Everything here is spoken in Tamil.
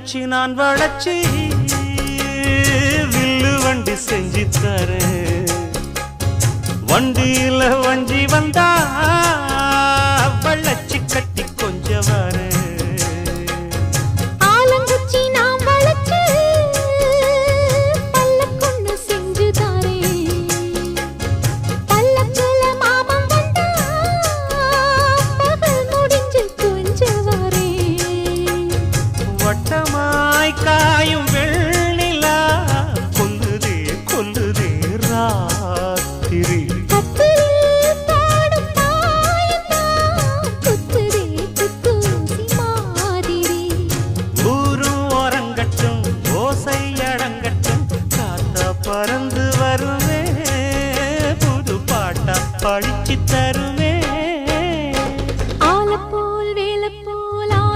வச்சு நான் வளச்சி வில்லு வண்டி செஞ்சு தரேன். வண்டியில வஞ்சி வந்தா வள்ளச்சி